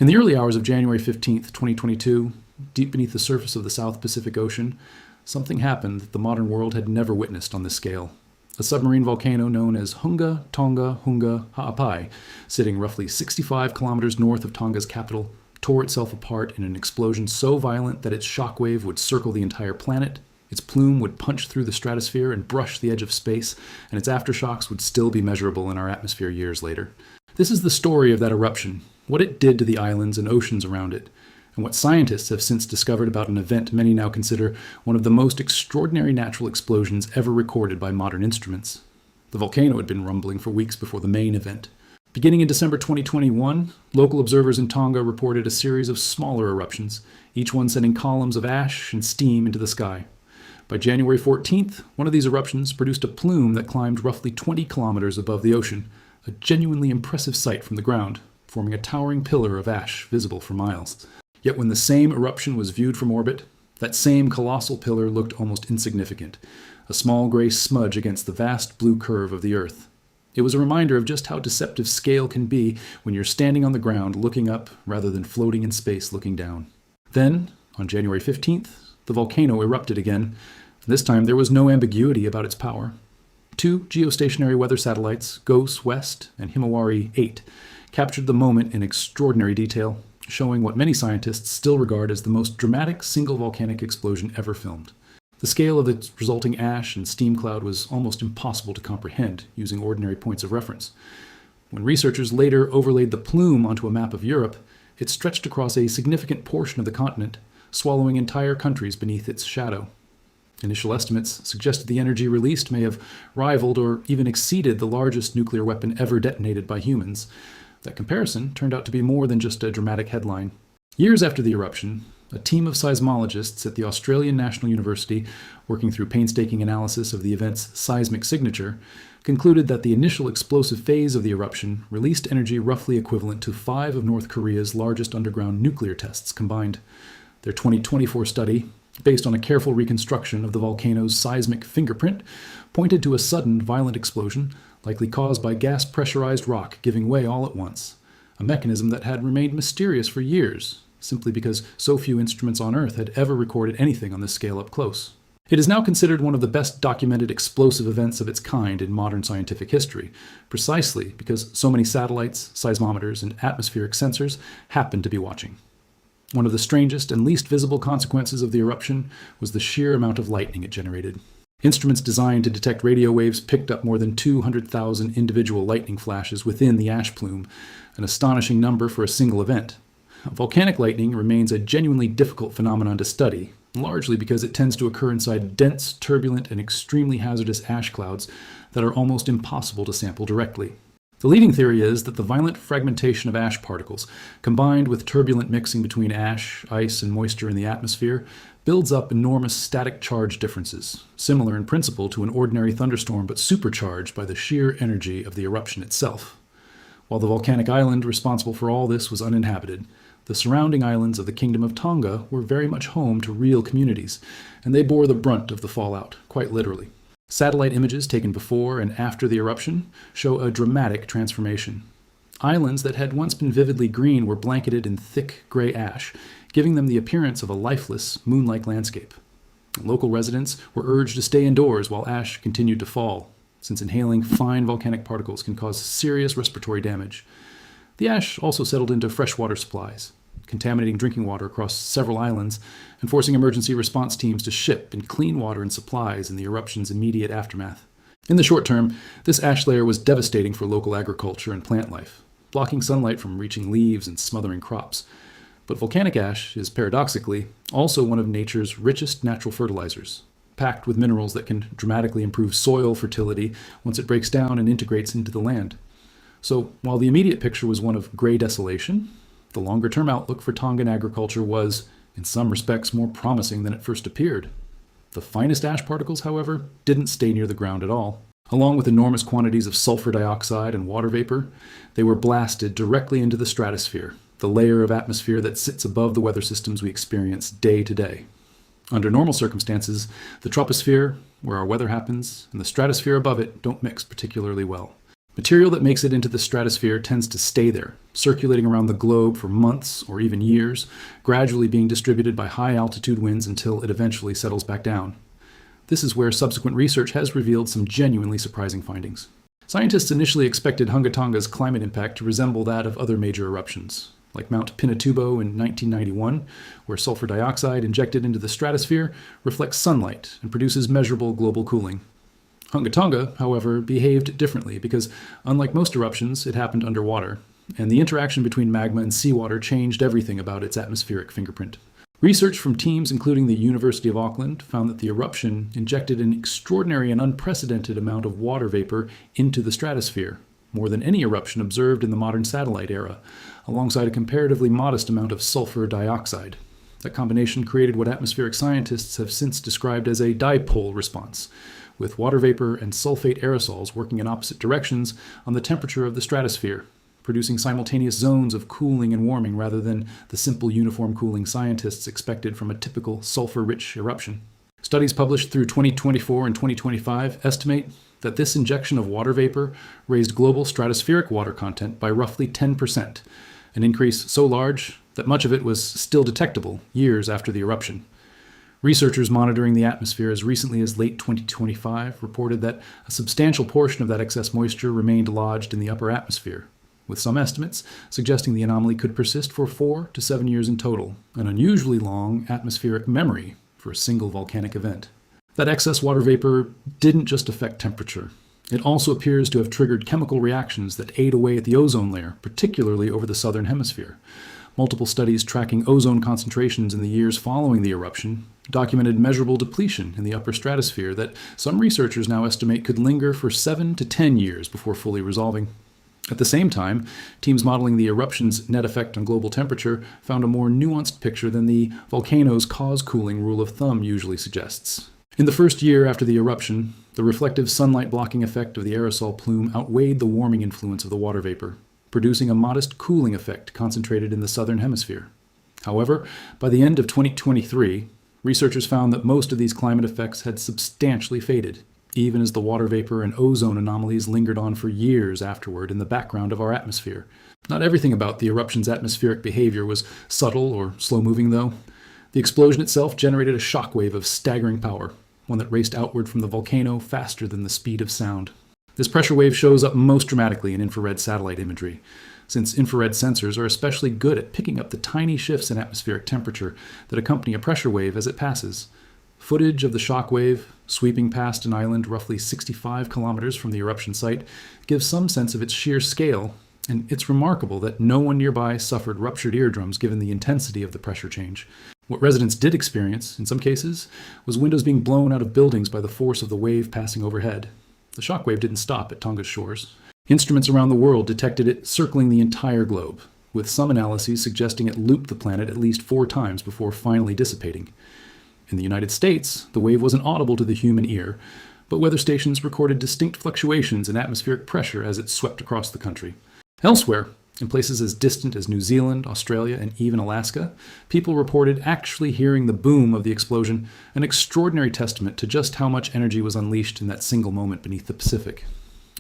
In the early hours of January 15th, 2022, deep beneath the surface of the South Pacific Ocean, something happened that the modern world had never witnessed on this scale. A submarine volcano known as Hunga Tonga Hunga Ha'apai, sitting roughly 65 kilometers north of Tonga's capital, tore itself apart in an explosion so violent that its shockwave would circle the entire planet, its plume would punch through the stratosphere and brush the edge of space, and its aftershocks would still be measurable in our atmosphere years later. This is the story of that eruption, what it did to the islands and oceans around it, and what scientists have since discovered about an event many now consider one of the most extraordinary natural explosions ever recorded by modern instruments. The volcano had been rumbling for weeks before the main event. Beginning in December 2021, local observers in Tonga reported a series of smaller eruptions, each one sending columns of ash and steam into the sky. By January 14th, one of these eruptions produced a plume that climbed roughly 20 kilometers above the ocean, a genuinely impressive sight from the ground, forming a towering pillar of ash visible for miles. Yet when the same eruption was viewed from orbit, that same colossal pillar looked almost insignificant, a small gray smudge against the vast blue curve of the Earth. It was a reminder of just how deceptive scale can be when you're standing on the ground looking up rather than floating in space looking down. Then, on January 15th, the volcano erupted again. This time there was no ambiguity about its power. Two geostationary weather satellites, GOES West and Himawari 8, captured the moment in extraordinary detail, showing what many scientists still regard as the most dramatic single volcanic explosion ever filmed. The scale of its resulting ash and steam cloud was almost impossible to comprehend using ordinary points of reference. When researchers later overlaid the plume onto a map of Europe, it stretched across a significant portion of the continent, swallowing entire countries beneath its shadow. Initial estimates suggested the energy released may have rivaled or even exceeded the largest nuclear weapon ever detonated by humans. That comparison turned out to be more than just a dramatic headline. Years after the eruption, a team of seismologists at the Australian National University, working through painstaking analysis of the event's seismic signature, concluded that the initial explosive phase of the eruption released energy roughly equivalent to 5 of North Korea's largest underground nuclear tests combined. Their 2024 study, based on a careful reconstruction of the volcano's seismic fingerprint, pointed to a sudden, violent explosion, likely caused by gas-pressurized rock giving way all at once, a mechanism that had remained mysterious for years, simply because so few instruments on Earth had ever recorded anything on this scale up close. It is now considered one of the best documented explosive events of its kind in modern scientific history, precisely because so many satellites, seismometers, and atmospheric sensors happened to be watching. One of the strangest and least visible consequences of the eruption was the sheer amount of lightning it generated. Instruments designed to detect radio waves picked up more than 200,000 individual lightning flashes within the ash plume, an astonishing number for a single event. Volcanic lightning remains a genuinely difficult phenomenon to study, largely because it tends to occur inside dense, turbulent, and extremely hazardous ash clouds that are almost impossible to sample directly. The leading theory is that the violent fragmentation of ash particles, combined with turbulent mixing between ash, ice, and moisture in the atmosphere, builds up enormous static charge differences, similar in principle to an ordinary thunderstorm but supercharged by the sheer energy of the eruption itself. While the volcanic island responsible for all this was uninhabited, the surrounding islands of the Kingdom of Tonga were very much home to real communities, and they bore the brunt of the fallout, quite literally. Satellite images taken before and after the eruption show a dramatic transformation. Islands that had once been vividly green were blanketed in thick gray ash, giving them the appearance of a lifeless, moon-like landscape. Local residents were urged to stay indoors while ash continued to fall, since inhaling fine volcanic particles can cause serious respiratory damage. The ash also settled into freshwater supplies, contaminating drinking water across several islands and forcing emergency response teams to ship and clean water and supplies in the eruption's immediate aftermath. In the short term, this ash layer was devastating for local agriculture and plant life, blocking sunlight from reaching leaves and smothering crops. But volcanic ash is, paradoxically, also one of nature's richest natural fertilizers, packed with minerals that can dramatically improve soil fertility once it breaks down and integrates into the land. So, while the immediate picture was one of gray desolation, the longer-term outlook for Tongan agriculture was, in some respects, more promising than it first appeared. The finest ash particles, however, didn't stay near the ground at all. Along with enormous quantities of sulfur dioxide and water vapor, they were blasted directly into the stratosphere, the layer of atmosphere that sits above the weather systems we experience day to day. Under normal circumstances, the troposphere, where our weather happens, and the stratosphere above it don't mix particularly well. Material that makes it into the stratosphere tends to stay there, circulating around the globe for months or even years, gradually being distributed by high-altitude winds until it eventually settles back down. This is where subsequent research has revealed some genuinely surprising findings. Scientists initially expected Hunga Tonga's climate impact to resemble that of other major eruptions, like Mount Pinatubo in 1991, where sulfur dioxide injected into the stratosphere reflects sunlight and produces measurable global cooling. Hunga Tonga, however, behaved differently because, unlike most eruptions, it happened underwater, and the interaction between magma and seawater changed everything about its atmospheric fingerprint. Research from teams including the University of Auckland found that the eruption injected an extraordinary and unprecedented amount of water vapor into the stratosphere, more than any eruption observed in the modern satellite era, alongside a comparatively modest amount of sulfur dioxide. That combination created what atmospheric scientists have since described as a dipole response, with water vapor and sulfate aerosols working in opposite directions on the temperature of the stratosphere, producing simultaneous zones of cooling and warming rather than the simple uniform cooling scientists expected from a typical sulfur-rich eruption. Studies published through 2024 and 2025 estimate that this injection of water vapor raised global stratospheric water content by roughly 10%, an increase so large that much of it was still detectable years after the eruption. Researchers monitoring the atmosphere as recently as late 2025 reported that a substantial portion of that excess moisture remained lodged in the upper atmosphere, with some estimates suggesting the anomaly could persist for 4 to 7 years in total, an unusually long atmospheric memory for a single volcanic event. That excess water vapor didn't just affect temperature. It also appears to have triggered chemical reactions that ate away at the ozone layer, particularly over the southern hemisphere. Multiple studies tracking ozone concentrations in the years following the eruption documented measurable depletion in the upper stratosphere that some researchers now estimate could linger for 7 to 10 years before fully resolving. At the same time, teams modeling the eruption's net effect on global temperature found a more nuanced picture than the volcano's cause-cooling rule of thumb usually suggests. In the first year after the eruption, the reflective sunlight blocking effect of the aerosol plume outweighed the warming influence of the water vapor, producing a modest cooling effect concentrated in the southern hemisphere. However, by the end of 2023, researchers found that most of these climate effects had substantially faded, even as the water vapor and ozone anomalies lingered on for years afterward in the background of our atmosphere. Not everything about the eruption's atmospheric behavior was subtle or slow-moving, though. The explosion itself generated a shockwave of staggering power, one that raced outward from the volcano faster than the speed of sound. This pressure wave shows up most dramatically in infrared satellite imagery, since infrared sensors are especially good at picking up the tiny shifts in atmospheric temperature that accompany a pressure wave as it passes. Footage of the shock wave, sweeping past an island roughly 65 kilometers from the eruption site, gives some sense of its sheer scale, and it's remarkable that no one nearby suffered ruptured eardrums given the intensity of the pressure change. What residents did experience, in some cases, was windows being blown out of buildings by the force of the wave passing overhead. The shockwave didn't stop at Tonga's shores. Instruments around the world detected it circling the entire globe, with some analyses suggesting it looped the planet at least 4 times before finally dissipating. In the United States, the wave wasn't audible to the human ear, but weather stations recorded distinct fluctuations in atmospheric pressure as it swept across the country. Elsewhere, in places as distant as New Zealand, Australia, and even Alaska, people reported actually hearing the boom of the explosion, an extraordinary testament to just how much energy was unleashed in that single moment beneath the Pacific.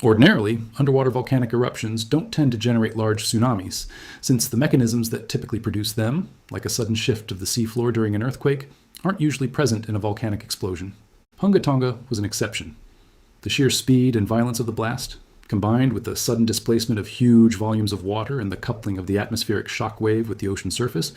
Ordinarily, underwater volcanic eruptions don't tend to generate large tsunamis, since the mechanisms that typically produce them, like a sudden shift of the seafloor during an earthquake, aren't usually present in a volcanic explosion. Hunga Tonga was an exception. The sheer speed and violence of the blast, combined with the sudden displacement of huge volumes of water and the coupling of the atmospheric shock wave with the ocean surface,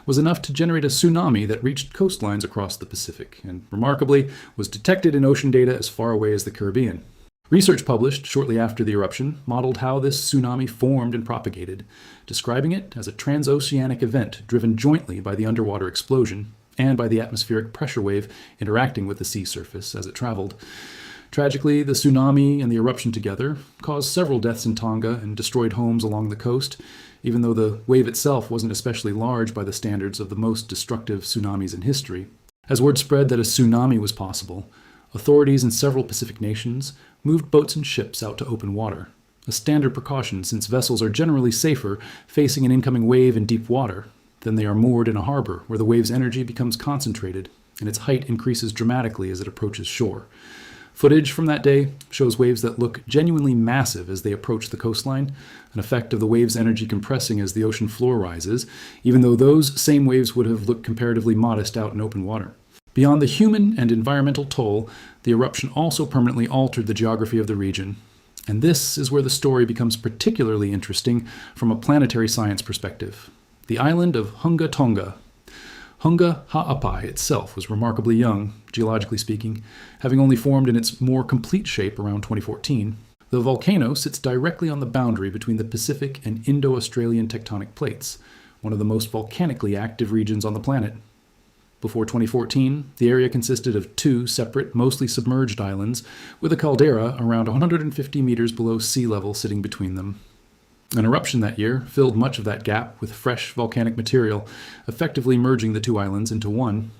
was enough to generate a tsunami that reached coastlines across the Pacific, and remarkably, was detected in ocean data as far away as the Caribbean. Research published shortly after the eruption modeled how this tsunami formed and propagated, describing it as a transoceanic event driven jointly by the underwater explosion and by the atmospheric pressure wave interacting with the sea surface as it traveled. Tragically, the tsunami and the eruption together caused several deaths in Tonga and destroyed homes along the coast, even though the wave itself wasn't especially large by the standards of the most destructive tsunamis in history. As word spread that a tsunami was possible, authorities in several Pacific nations moved boats and ships out to open water, a standard precaution since vessels are generally safer facing an incoming wave in deep water than they are moored in a harbor where the wave's energy becomes concentrated and its height increases dramatically as it approaches shore. Footage from that day shows waves that look genuinely massive as they approach the coastline, an effect of the wave's energy compressing as the ocean floor rises, even though those same waves would have looked comparatively modest out in open water. Beyond the human and environmental toll, the eruption also permanently altered the geography of the region. And this is where the story becomes particularly interesting from a planetary science perspective. The island of Hunga Tonga. Hunga Ha'apai itself was remarkably young, geologically speaking, having only formed in its more complete shape around 2014. The volcano sits directly on the boundary between the Pacific and Indo-Australian tectonic plates, one of the most volcanically active regions on the planet. Before 2014, the area consisted of two separate, mostly submerged islands, with a caldera around 150 meters below sea level sitting between them. An eruption that year filled much of that gap with fresh volcanic material, effectively merging the two islands into one.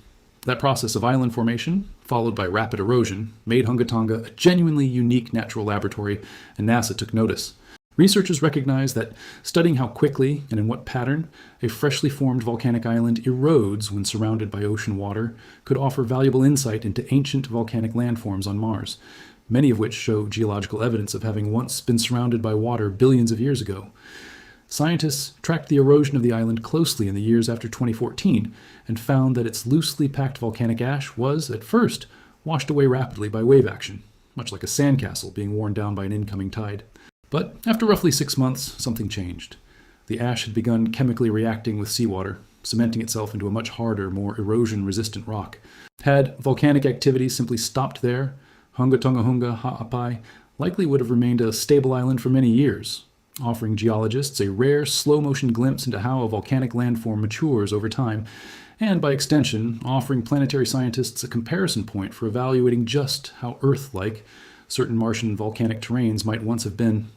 That process of island formation, followed by rapid erosion, made Hunga Tonga a genuinely unique natural laboratory, and NASA took notice. Researchers recognized that studying how quickly and in what pattern a freshly formed volcanic island erodes when surrounded by ocean water could offer valuable insight into ancient volcanic landforms on Mars, many of which show geological evidence of having once been surrounded by water billions of years ago. Scientists tracked the erosion of the island closely in the years after 2014 and found that its loosely packed volcanic ash was, at first, washed away rapidly by wave action, much like a sandcastle being worn down by an incoming tide. But after roughly 6 months, something changed. The ash had begun chemically reacting with seawater, cementing itself into a much harder, more erosion-resistant rock. Had volcanic activity simply stopped there, Hunga Tonga-Hunga Ha'apai likely would have remained a stable island for many years, offering geologists a rare slow-motion glimpse into how a volcanic landform matures over time, and by extension, offering planetary scientists a comparison point for evaluating just how Earth-like certain Martian volcanic terrains might once have been.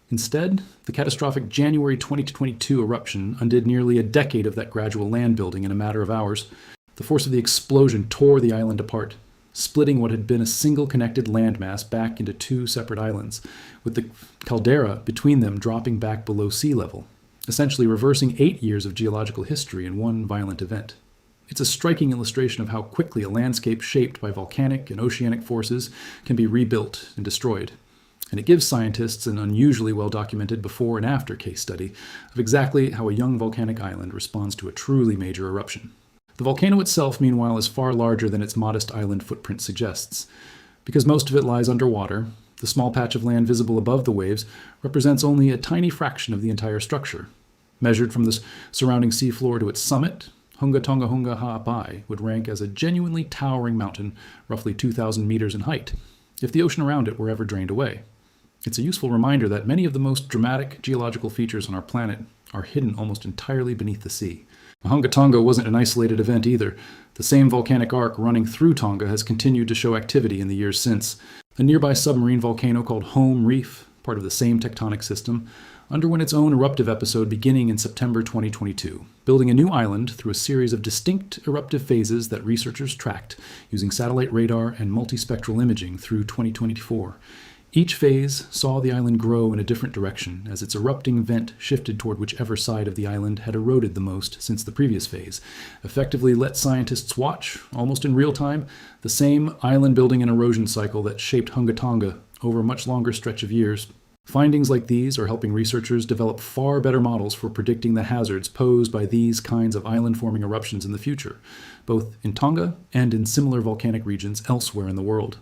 Instead, the catastrophic January 2022 eruption undid nearly a decade of that gradual land building in a matter of hours. The force of the explosion tore the island apart, splitting what had been a single connected landmass back into two separate islands, with the caldera between them dropping back below sea level, essentially reversing 8 years of geological history in one violent event. It's a striking illustration of how quickly a landscape shaped by volcanic and oceanic forces can be rebuilt and destroyed. And it gives scientists an unusually well-documented before and after case study of exactly how a young volcanic island responds to a truly major eruption. The volcano itself, meanwhile, is far larger than its modest island footprint suggests. Because most of it lies underwater, the small patch of land visible above the waves represents only a tiny fraction of the entire structure. Measured from the surrounding seafloor to its summit, Hunga Tonga-Hunga Ha'apai would rank as a genuinely towering mountain, roughly 2,000 meters in height, if the ocean around it were ever drained away. It's a useful reminder that many of the most dramatic geological features on our planet are hidden almost entirely beneath the sea. Hunga Tonga wasn't an isolated event either. The same volcanic arc running through Tonga has continued to show activity in the years since. A nearby submarine volcano called Home Reef, part of the same tectonic system, underwent its own eruptive episode beginning in September 2022, building a new island through a series of distinct eruptive phases that researchers tracked using satellite radar and multispectral imaging through 2024. Each phase saw the island grow in a different direction as its erupting vent shifted toward whichever side of the island had eroded the most since the previous phase, effectively let scientists watch, almost in real time, the same island building and erosion cycle that shaped Hunga Tonga over a much longer stretch of years. Findings like these are helping researchers develop far better models for predicting the hazards posed by these kinds of island-forming eruptions in the future, both in Tonga and in similar volcanic regions elsewhere in the world.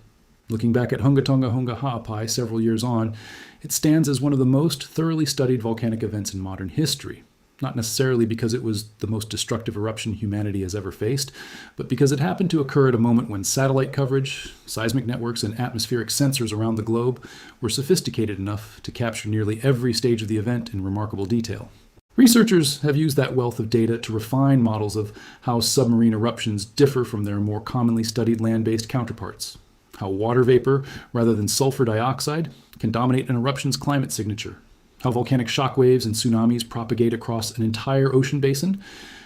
Looking back at Hunga Tonga-Hunga Ha'apai several years on, it stands as one of the most thoroughly studied volcanic events in modern history, not necessarily because it was the most destructive eruption humanity has ever faced, but because it happened to occur at a moment when satellite coverage, seismic networks, and atmospheric sensors around the globe were sophisticated enough to capture nearly every stage of the event in remarkable detail. Researchers have used that wealth of data to refine models of how submarine eruptions differ from their more commonly studied land-based counterparts, how water vapor, rather than sulfur dioxide, can dominate an eruption's climate signature, how volcanic shockwaves and tsunamis propagate across an entire ocean basin,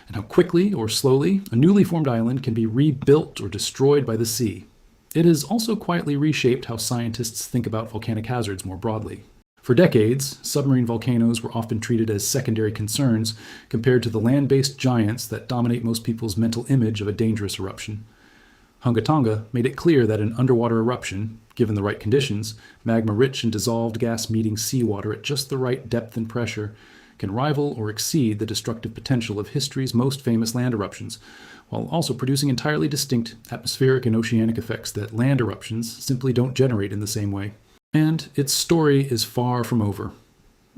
and how quickly or slowly a newly formed island can be rebuilt or destroyed by the sea. It has also quietly reshaped how scientists think about volcanic hazards more broadly. For decades, submarine volcanoes were often treated as secondary concerns compared to the land-based giants that dominate most people's mental image of a dangerous eruption. Hunga Tonga made it clear that an underwater eruption, given the right conditions, magma-rich and dissolved gas meeting seawater at just the right depth and pressure, can rival or exceed the destructive potential of history's most famous land eruptions, while also producing entirely distinct atmospheric and oceanic effects that land eruptions simply don't generate in the same way. And its story is far from over.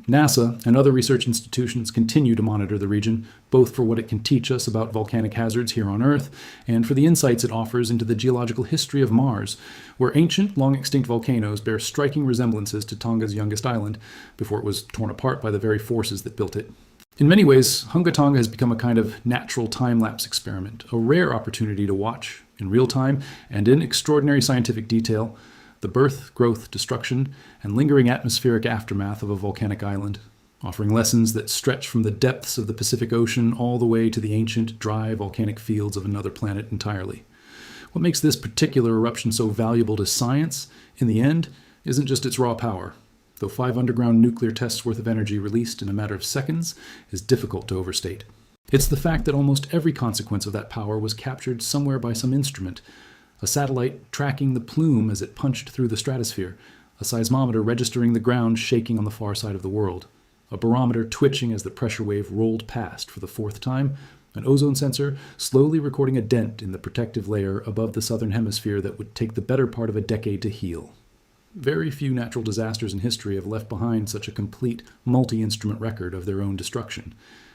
NASA and other research institutions continue to monitor the region, both for what it can teach us about volcanic hazards here on Earth, and for the insights it offers into the geological history of Mars, where ancient, long-extinct volcanoes bear striking resemblances to Tonga's youngest island, before it was torn apart by the very forces that built it. In many ways, Hunga Tonga has become a kind of natural time-lapse experiment, a rare opportunity to watch, in real time and in extraordinary scientific detail, the birth, growth, destruction, and lingering atmospheric aftermath of a volcanic island, offering lessons that stretch from the depths of the Pacific Ocean all the way to the ancient, dry volcanic fields of another planet entirely. What makes this particular eruption so valuable to science, in the end, isn't just its raw power, though 5 underground nuclear tests worth of energy released in a matter of seconds is difficult to overstate. It's the fact that almost every consequence of that power was captured somewhere by some instrument, a satellite tracking the plume as it punched through the stratosphere, a seismometer registering the ground shaking on the far side of the world, a barometer twitching as the pressure wave rolled past for the 4th time, an ozone sensor slowly recording a dent in the protective layer above the southern hemisphere that would take the better part of a decade to heal. Very few natural disasters in history have left behind such a complete, multi-instrument record of their own destruction,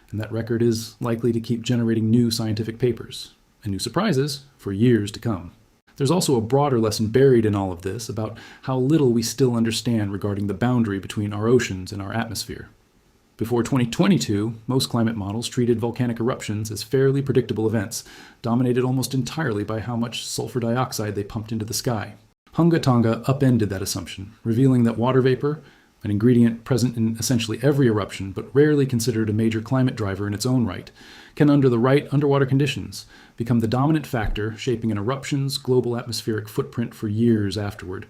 and that record is likely to keep generating new scientific papers, and new surprises for years to come. There's also a broader lesson buried in all of this about how little we still understand regarding the boundary between our oceans and our atmosphere. Before 2022, most climate models treated volcanic eruptions as fairly predictable events, dominated almost entirely by how much sulfur dioxide they pumped into the sky. Hunga Tonga upended that assumption, revealing that water vapor, an ingredient present in essentially every eruption but rarely considered a major climate driver in its own right, can, under the right underwater conditions, become the dominant factor shaping an eruption's global atmospheric footprint for years afterward.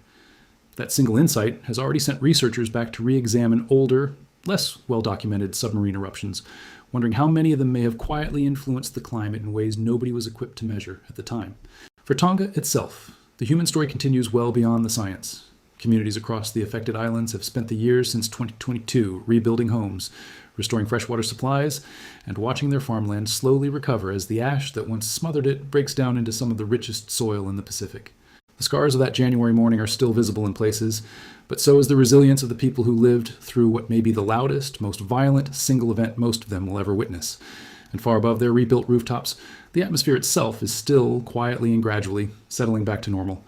That single insight has already sent researchers back to re-examine older, less well-documented submarine eruptions, wondering how many of them may have quietly influenced the climate in ways nobody was equipped to measure at the time. For Tonga itself, the human story continues well beyond the science. Communities across the affected islands have spent the years since 2022 rebuilding homes, restoring freshwater supplies, and watching their farmland slowly recover as the ash that once smothered it breaks down into some of the richest soil in the Pacific. The scars of that January morning are still visible in places, but so is the resilience of the people who lived through what may be the loudest, most violent single event most of them will ever witness. And far above their rebuilt rooftops, the atmosphere itself is still, quietly and gradually, settling back to normal.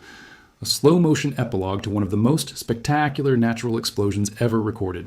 A slow-motion epilogue to one of the most spectacular natural explosions ever recorded.